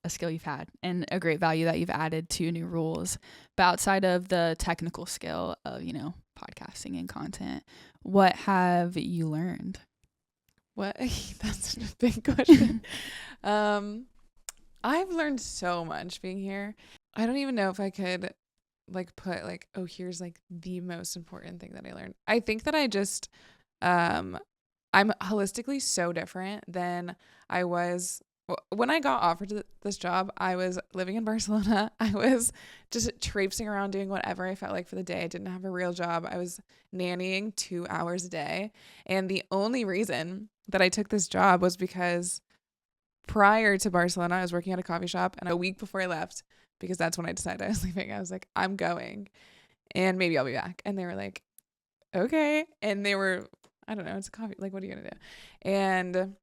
Speaker 1: a skill you've had and a great value that you've added to new rules. But outside of the technical skill of, podcasting and content, what have you learned?
Speaker 2: What? That's a big question. I've learned so much being here. I don't even know if I could like put like, oh, here's like the most important thing that I learned. I think that I just, I'm holistically so different than I was when I got offered this job. I was living in Barcelona. I was just traipsing around doing whatever I felt like for the day. I didn't have a real job. I was nannying 2 hours a day. And the only reason that I took this job was because prior to Barcelona, I was working at a coffee shop, and a week before I left, because that's when I decided I was leaving, I was like, I'm going and maybe I'll be back. And they were like, okay. And they were, I don't know, it's a coffee. Like, what are you going to do? And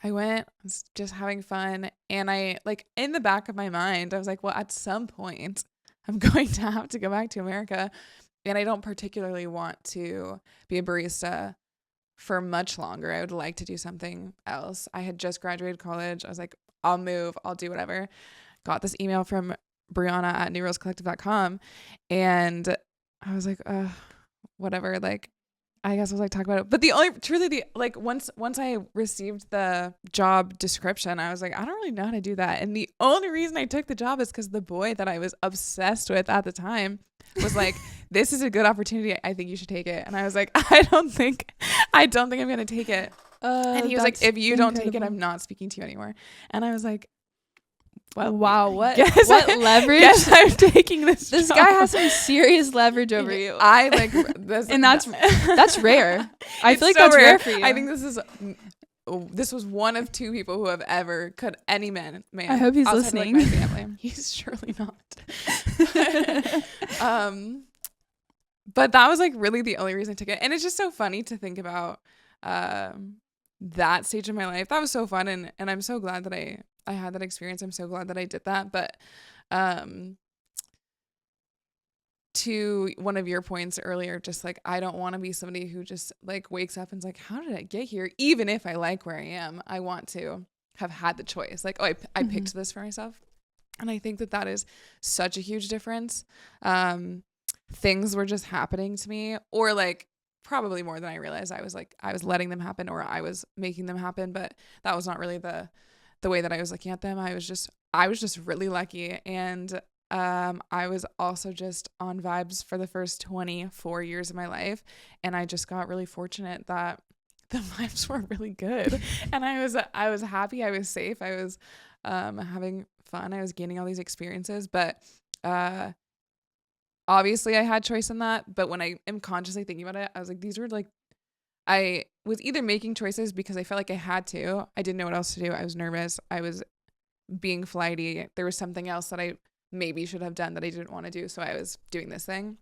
Speaker 2: I went, I was just having fun. And I like in the back of my mind, I was like, well, at some point I'm going to have to go back to America. And I don't particularly want to be a barista for much longer. I would like to do something else. I had just graduated college. I was like, I'll move. I'll do whatever. Got this email from Brianna at newrulescollective.com. And I was like, whatever. Like, I guess I was like, talk about it. But once I received the job description, I was like, I don't really know how to do that. And the only reason I took the job is because the boy that I was obsessed with at the time was like, this is a good opportunity. I think you should take it. And I was like, I don't think I'm going to take it. And he was like, if you don't take it, I'm not speaking to you anymore. And I was like, well,
Speaker 1: wow, what leverage?
Speaker 2: Yes, I'm taking this
Speaker 1: This
Speaker 2: job.
Speaker 1: guy has some serious leverage over you.
Speaker 2: I like this.
Speaker 1: And that's rare. I feel like
Speaker 2: so
Speaker 1: that's rare for you.
Speaker 2: I think this was one of two people who have ever any man.
Speaker 1: I hope he's listening.
Speaker 2: Like, my family. He's surely not. But that was like really the only reason I took it. And it's just so funny to think about that stage of my life. That was so fun, and I'm so glad that I had that experience. I'm so glad that I did that. But to one of your points earlier, just like, I don't want to be somebody who just like wakes up and's like, how did I get here? Even if I like where I am, I want to have had the choice. Like, oh, I picked this for myself. And I think that is such a huge difference. Things were just happening to me, or like probably more than I realized. I was letting them happen, or I was making them happen, but that was not really the way that I was looking at them. I was just really lucky. And I was also just on vibes for the first 24 years of my life. And I just got really fortunate that the vibes were really good. And I was happy. I was safe. I was having fun. I was gaining all these experiences. But obviously I had choice in that. But when I am consciously thinking about it, I was like, these were like, I was either making choices because I felt like I had to. I didn't know what else to do. I was nervous. I was being flighty. There was something else that I maybe should have done that I didn't want to do. So I was doing this thing.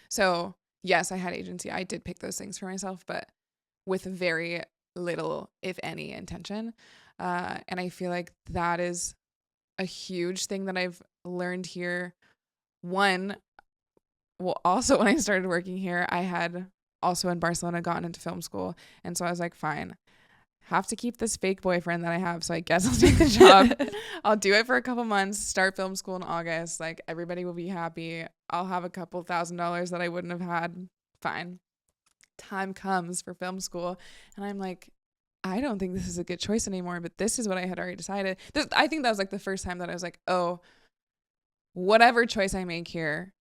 Speaker 2: So yes, I had agency. I did pick those things for myself, but with very little, if any, intention. And I feel like that is a huge thing that I've learned here. Also when I started working here, I had also in Barcelona gotten into film school. And so I was like, fine, have to keep this fake boyfriend that I have. So I guess I'll take the job. I'll do it for a couple months, start film school in August. Like, everybody will be happy. I'll have a couple $1,000s that I wouldn't have had. Fine. Time comes for film school. And I'm like, I don't think this is a good choice anymore, but this is what I had already decided. I think that was like the first time that I was like, oh, whatever choice I make here,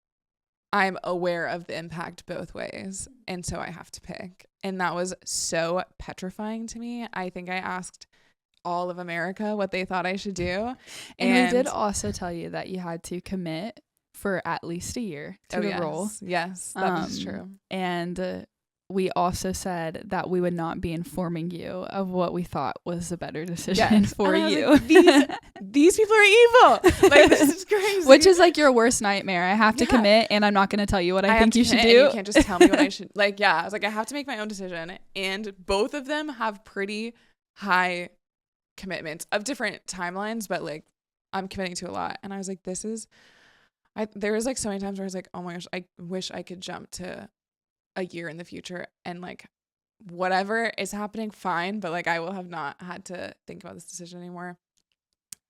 Speaker 2: I'm aware of the impact both ways. And so I have to pick. And that was so petrifying to me. I think I asked all of America what they thought I should do.
Speaker 1: And we did also tell you that you had to commit for at least a year to the role.
Speaker 2: Yes, that is true.
Speaker 1: And we also said that we would not be informing you of what we thought was a better decision for you.
Speaker 2: Like, these people are evil. Like, this is crazy.
Speaker 1: Which is like your worst nightmare. I have to commit, and I'm not going to tell you what I think you should do.
Speaker 2: You can't just tell me what I should. Like, I was like, I have to make my own decision. And both of them have pretty high commitments of different timelines, but like, I'm committing to a lot. And I was like, there was like so many times where I was like, oh my gosh, I wish I could jump to a year in the future and like whatever is happening, fine, but like I will have not had to think about this decision anymore.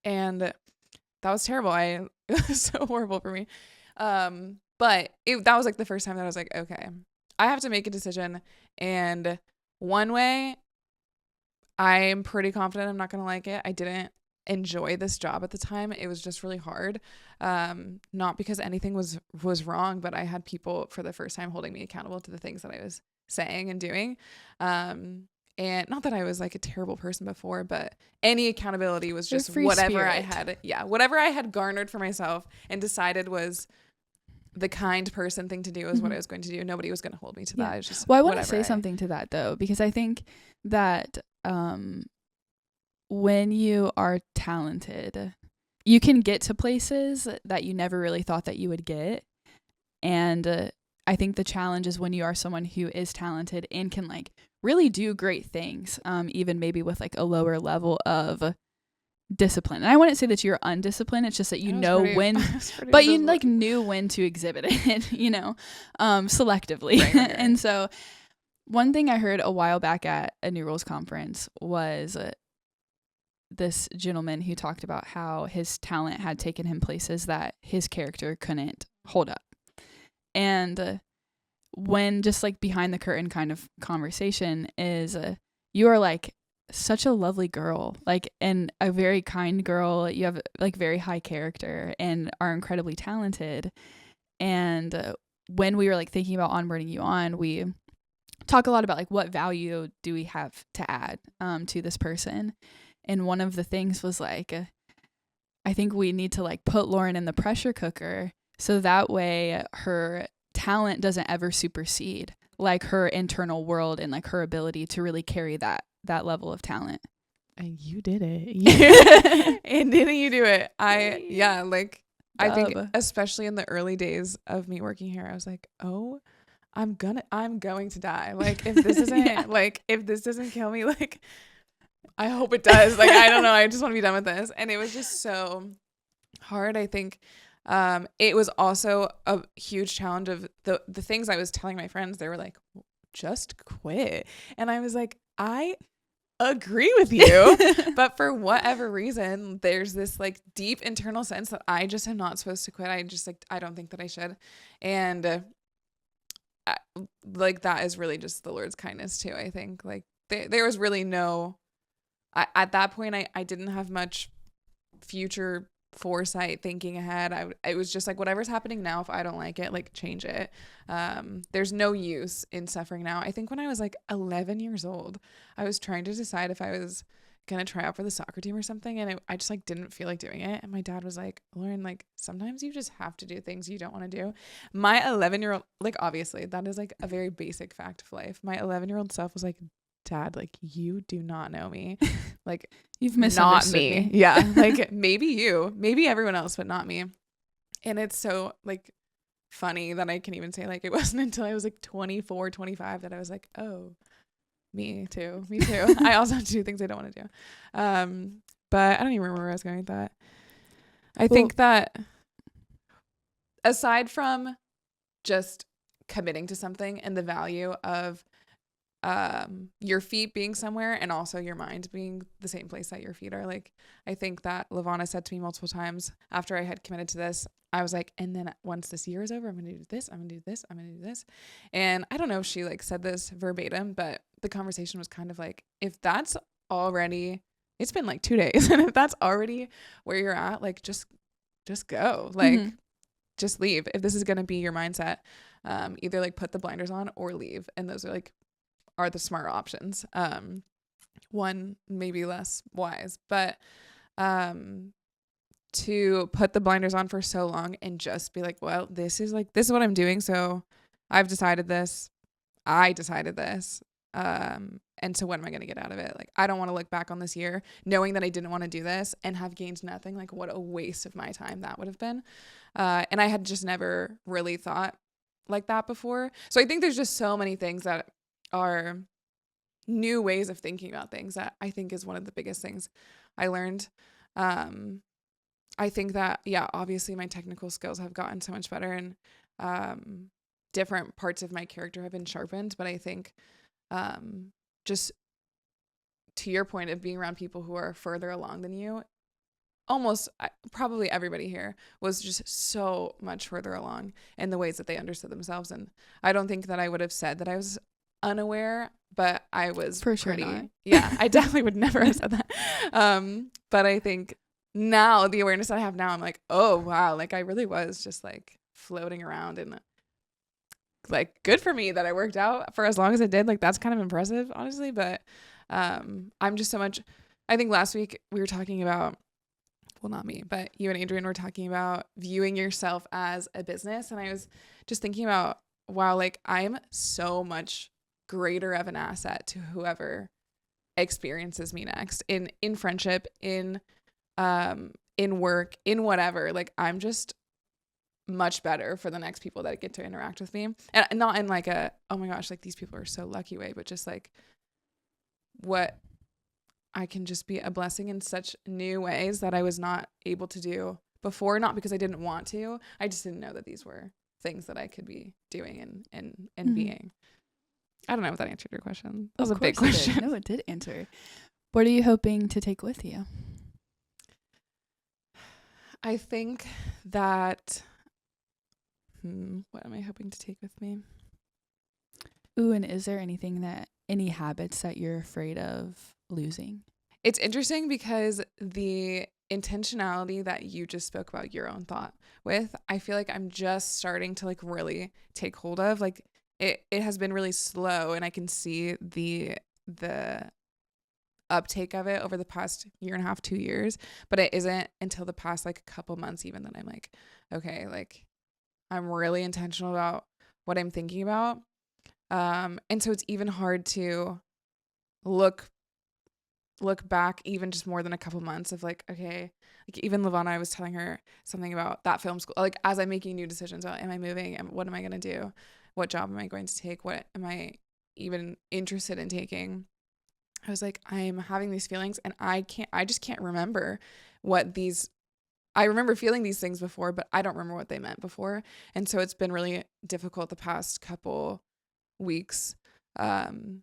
Speaker 2: And that was terrible. It was so horrible for me. But that was like the first time that I was like, okay, I have to make a decision. And one way, I'm pretty confident I'm not going to like it. I didn't enjoy this job at the time. It was just really hard. Not because anything was wrong, but I had people for the first time holding me accountable to the things that I was saying and doing. And not that I was like a terrible person before, but any accountability was just whatever I had garnered for myself and decided was the kind person thing to do is what I was going to do. Nobody was going to hold me to that. It was just
Speaker 1: I want to say something to that though, because I think that when you are talented, you can get to places that you never really thought that you would get. And I think the challenge is when you are someone who is talented and can like really do great things, even maybe with like a lower level of discipline. And I wouldn't say that you're undisciplined. It's just that you know when, but you like knew when to exhibit it, selectively. Right. And so one thing I heard a while back at a New Rules conference was this gentleman who talked about how his talent had taken him places that his character couldn't hold up. And when just like behind the curtain kind of conversation is you are like such a lovely girl, like, and a very kind girl. You have like very high character and are incredibly talented. And when we were like thinking about onboarding you on, we talk a lot about like what value do we have to add to this person. And one of the things was like, I think we need to like put Lauren in the pressure cooker so that way her talent doesn't ever supersede like her internal world and like her ability to really carry that level of talent.
Speaker 2: And you did it. And didn't you do it? I think especially in the early days of me working here, I was like, oh, I'm going to die. Like if this isn't if this doesn't kill me, like I hope it does. Like, I don't know. I just want to be done with this. And it was just so hard. I think it was also a huge challenge of the things I was telling my friends. They were like, just quit. And I was like, I agree with you. But for whatever reason, there's this like deep internal sense that I just am not supposed to quit. I don't think that I should. And like that is really just the Lord's kindness too. I think like there was really no... at that point, I didn't have much future foresight thinking ahead. It was just like whatever's happening now, if I don't like it, like change it. There's no use in suffering now. I think when I was like 11 years old, I was trying to decide if I was gonna try out for the soccer team or something, and I just like didn't feel like doing it. And my dad was like, Lauren, like sometimes you just have to do things you don't want to do. My 11-year-old, like obviously that is like a very basic fact of life. My 11-year-old self was like, Dad, like you do not know me. Like
Speaker 1: you've misunderstood me.
Speaker 2: Yeah. Like maybe everyone else, but not me. And it's so like funny that I can even say like it wasn't until I was like 24, 25 that I was like, oh, me too. I also have to do things I don't want to do. But I don't even remember where I was going with that. I think that aside from just committing to something and the value of your feet being somewhere and also your mind being the same place that your feet are. Like, I think that Lavana said to me multiple times after I had committed to this, I was like, and then once this year is over, I'm going to do this, I'm going to do this, I'm going to do this. And I don't know if she like said this verbatim, but the conversation was kind of like, if that's already, it's been like 2 days, and if that's already where you're at, like, just go, like, just leave. If this is going to be your mindset, either like put the blinders on or leave. And those are the smart options. One maybe less wise, but to put the blinders on for so long and just be like, well, this is what I'm doing. So I've decided this. I decided this. And so what am I going to get out of it? Like, I don't want to look back on this year knowing that I didn't want to do this and have gained nothing. Like, what a waste of my time that would have been. And I had just never really thought like that before. So I think there's just so many things that are new ways of thinking about things that I think is one of the biggest things I learned. I think that, yeah, obviously my technical skills have gotten so much better, and different parts of my character have been sharpened. But I think just to your point of being around people who are further along than you, probably everybody here was just so much further along in the ways that they understood themselves. And I don't think that I would have said that I was unaware, but I was
Speaker 1: for sure not.
Speaker 2: Yeah, I definitely would never have said that. But I think now the awareness that I have now, I'm like, oh wow, like I really was just like floating around, and like good for me that I worked out for as long as it did. Like, that's kind of impressive, honestly. But I'm just so much. I think last week we were talking about, well, not me, but you and Adrian were talking about viewing yourself as a business, and I was just thinking about, wow, like I'm so much greater of an asset to whoever experiences me next in friendship, in work, in whatever. Like, I'm just much better for the next people that get to interact with me, and not in like a, oh my gosh, like these people are so lucky way, but just like what I can just be a blessing in such new ways that I was not able to do before, not because I didn't want to, I just didn't know that these were things that I could be doing and being. I don't know if that answered your question. That was a big question.
Speaker 1: No, it did answer. What are you hoping to take with you?
Speaker 2: I think that, what am I hoping to take with me?
Speaker 1: Ooh, and is there any habits that you're afraid of losing?
Speaker 2: It's interesting because the intentionality that you just spoke about your own thought with, I feel like I'm just starting to like really take hold of. Like, it has been really slow, and I can see the uptake of it over the past 1.5, 2 years, but it isn't until the past like a couple months even that I'm like, okay, like I'm really intentional about what I'm thinking about. And so it's even hard to look back even just more than a couple months of like, okay, like even Lavana, I was telling her something about that film school, like as I'm making new decisions about, am I moving? What am I going to do? What job am I going to take? What am I even interested in taking? I was like, I'm having these feelings, and I just can't remember I remember feeling these things before, but I don't remember what they meant before. And so it's been really difficult the past couple weeks, being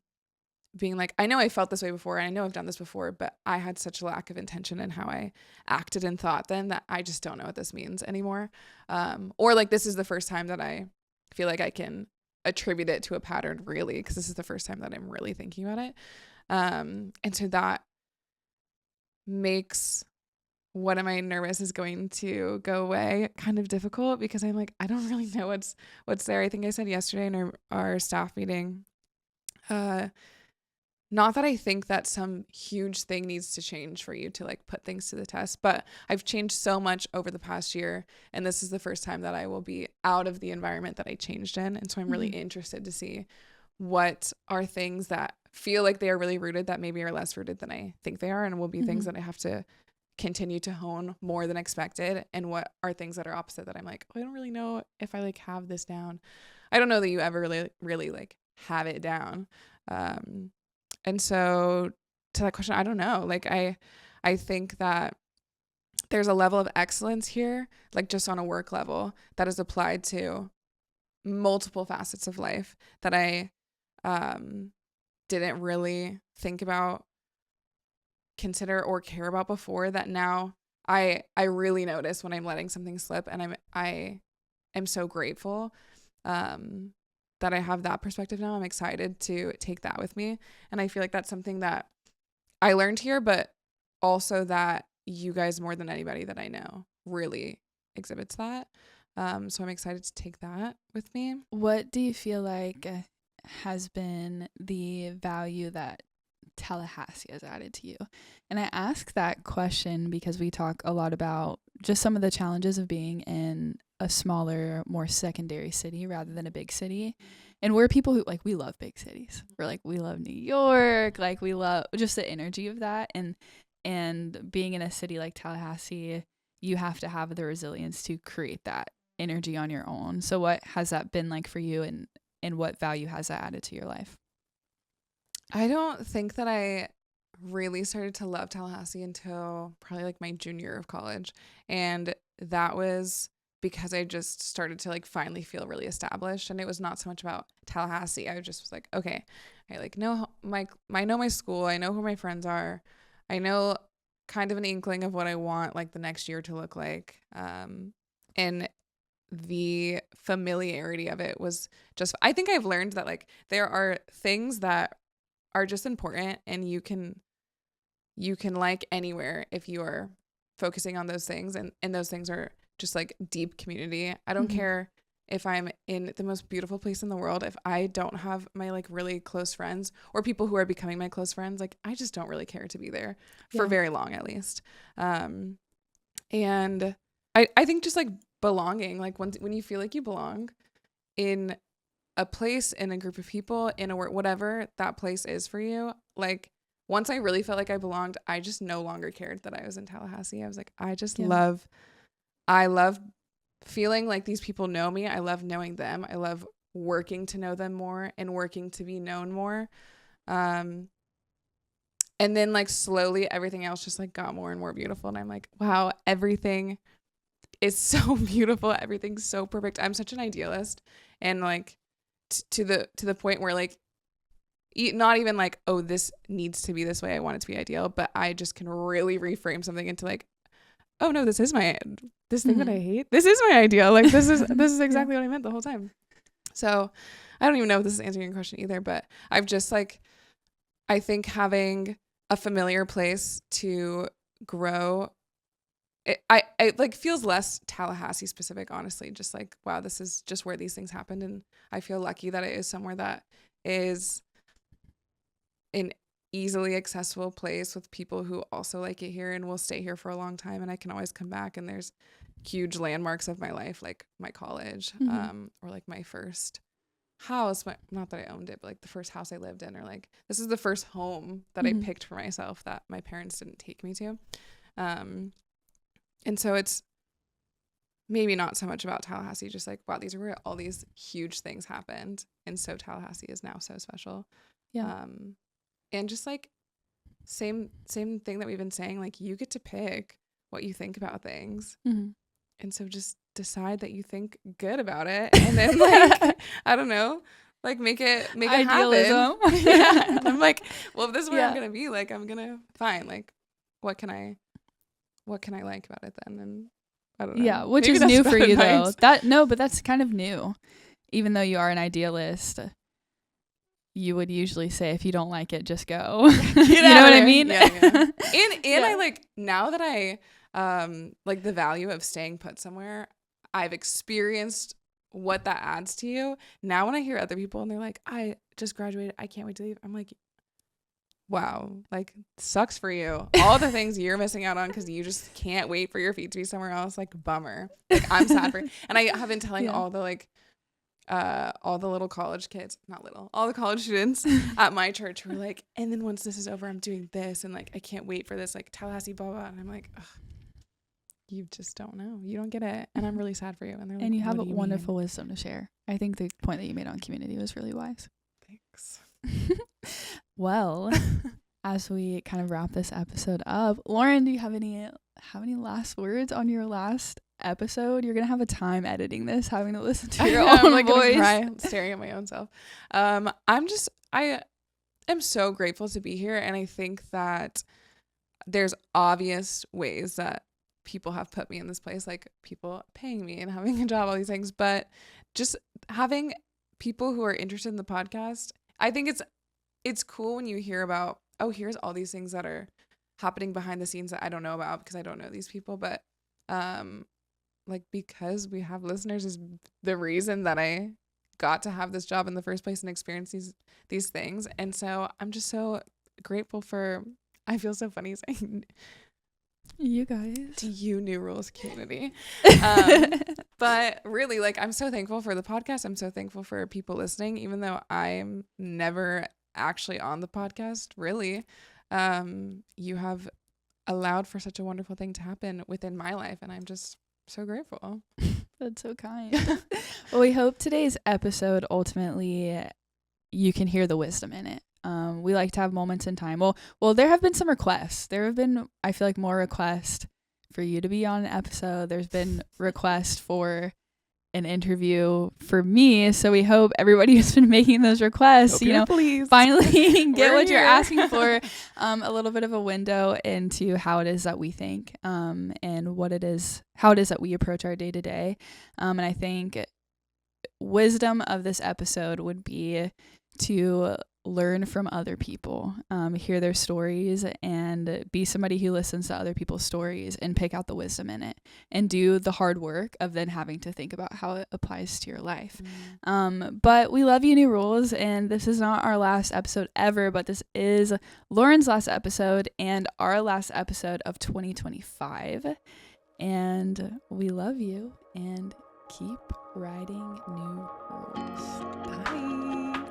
Speaker 2: like, I know I felt this way before, and I know I've done this before, but I had such a lack of intention in how I acted and thought then that I just don't know what this means anymore. Or like, this is the first time that I feel like I can attribute it to a pattern, really, because this is the first time that I'm really thinking about it. And so that makes what am I nervous is going to go away kind of difficult, because I'm like, I don't really know what's there. I think I said yesterday in our staff meeting, not that I think that some huge thing needs to change for you to like put things to the test, but I've changed so much over the past year, and this is the first time that I will be out of the environment that I changed in. And so I'm really interested to see what are things that feel like they are really rooted that maybe are less rooted than I think they are, and will be things that I have to continue to hone more than expected, and what are things that are opposite that I'm like, oh, I don't really know if I like have this down. I don't know that you ever really like have it down. And so to that question, I don't know. Like, I think that there's a level of excellence here, like just on a work level, that is applied to multiple facets of life that I didn't really think about, consider, or care about before, that now I really notice when I'm letting something slip, and I am so grateful that I have that perspective now. I'm excited to take that with me, and I feel like that's something that I learned here, but also that you guys, more than anybody that I know, really exhibits that. So I'm excited to take that with me.
Speaker 1: What do you feel like has been the value that Tallahassee has added to you? And I ask that question because we talk a lot about just some of the challenges of being in a smaller, more secondary city rather than a big city. And we're people who, like, we love big cities. We're like, we love New York, like we love just the energy of that. And being in a city like Tallahassee, you have to have the resilience to create that energy on your own. So what has that been like for you, and what value has that added to your life?
Speaker 2: I don't think that I really started to love Tallahassee until probably like my junior year of college. And that was because I just started to like finally feel really established. And it was not so much about Tallahassee. I just was like, okay, I like know I know my school. I know who my friends are. I know kind of an inkling of what I want like the next year to look like. And the familiarity of it was just, I think I've learned that like there are things that are just important, and you can like anywhere if you are focusing on those things, and those things are just like deep community. I don't care if I'm in the most beautiful place in the world, if I don't have my like really close friends or people who are becoming my close friends, like I just don't really care to be there for very long, at least. And I think just like belonging, like when you feel like you belong in a place, in a group of people, in a work, whatever that place is for you, like once I really felt like I belonged, I just no longer cared that I was in Tallahassee. I was like, I love feeling like these people know me. I love knowing them. I love working to know them more and working to be known more. And then like slowly everything else just like got more and more beautiful. And I'm like, wow, everything is so beautiful. Everything's so perfect. I'm such an idealist, and like to the point where like not even like, oh, this needs to be this way, I want it to be ideal, but I just can really reframe something into like, oh no, this thing that I hate, this is my ideal. Like this is exactly what I meant the whole time. So I don't even know if this is answering your question either, but I've just like, I think having a familiar place to grow, I like feels less Tallahassee specific, honestly. Just like, wow, this is just where these things happened, and I feel lucky that it is somewhere that is an easily accessible place with people who also like it here and will stay here for a long time, and I can always come back. And there's huge landmarks of my life, like my college, or like my first house, not that I owned it, but like the first house I lived in, or like this is the first home that I picked for myself that my parents didn't take me to. And so it's maybe not so much about Tallahassee, just like, wow, these are where all these huge things happened. And so Tallahassee is now so special. Yeah. And just like same thing that we've been saying, like you get to pick what you think about things. And so just decide that you think good about it. And then like, I don't know, like make it happen. Yeah. I'm like, well, if this is where I'm going to be, like, I'm going to find like, what can I like about it then? And I don't know.
Speaker 1: Yeah, which is new for you though. But that's kind of new. Even though you are an idealist, you would usually say if you don't like it, just go. You know what I mean?
Speaker 2: Yeah. And I like, now that I like the value of staying put somewhere, I've experienced what that adds to you. Now when I hear other people and they're like, I just graduated, I can't wait to leave, I'm like, wow, like sucks for you. All the things you're missing out on because you just can't wait for your feet to be somewhere else. Like, bummer. Like, I'm sad for you. And I have been telling all the like all the little college kids, not little, all the college students at my church who are like, and then once this is over, I'm doing this, and like I can't wait for this, like Tallahassee, blah blah. And I'm like, ugh, you just don't know. You don't get it. And I'm really sad for you. And they're like,
Speaker 1: and you have a wonderful wisdom to share. I think the point that you made on community was really wise.
Speaker 2: Thanks.
Speaker 1: Well, as we kind of wrap this episode up, Lauren, do you have any last words on your last episode? You're gonna have a time editing this, having to listen to your own
Speaker 2: I'm like
Speaker 1: voice.
Speaker 2: Gonna cry, staring at my own self. am so grateful to be here. And I think that there's obvious ways that people have put me in this place, like people paying me and having a job, all these things. But just having people who are interested in the podcast, I think it's cool when you hear about, oh, here's all these things that are happening behind the scenes that I don't know about because I don't know these people. But like, because we have listeners is the reason that I got to have this job in the first place and experience these things. And so I'm just so grateful for, I feel so funny saying
Speaker 1: you guys
Speaker 2: to you, New Rules community. But really, like, I'm so thankful for the podcast. I'm so thankful for people listening, even though I'm never actually on the podcast, really. You have allowed for such a wonderful thing to happen within my life, and I'm just so grateful.
Speaker 1: That's so kind. Well, we hope today's episode, ultimately, you can hear the wisdom in it. We like to have moments in time. Well, there have been some requests. There have been, I feel like, more requests for you to be on an episode. There's been requests for an interview for me. So we hope everybody who's been making those requests,
Speaker 2: please.
Speaker 1: finally get what you're
Speaker 2: here.
Speaker 1: asking for. A little bit of a window into how it is that we think, and how it is that we approach our day to day. And I think wisdom of this episode would be to learn from other people, hear their stories, and be somebody who listens to other people's stories and pick out the wisdom in it and do the hard work of then having to think about how it applies to your life. But we love you, New Rules, and this is not our last episode ever, but this is Lauren's last episode and our last episode of 2025. And we love you, and keep writing new rules.
Speaker 2: Bye.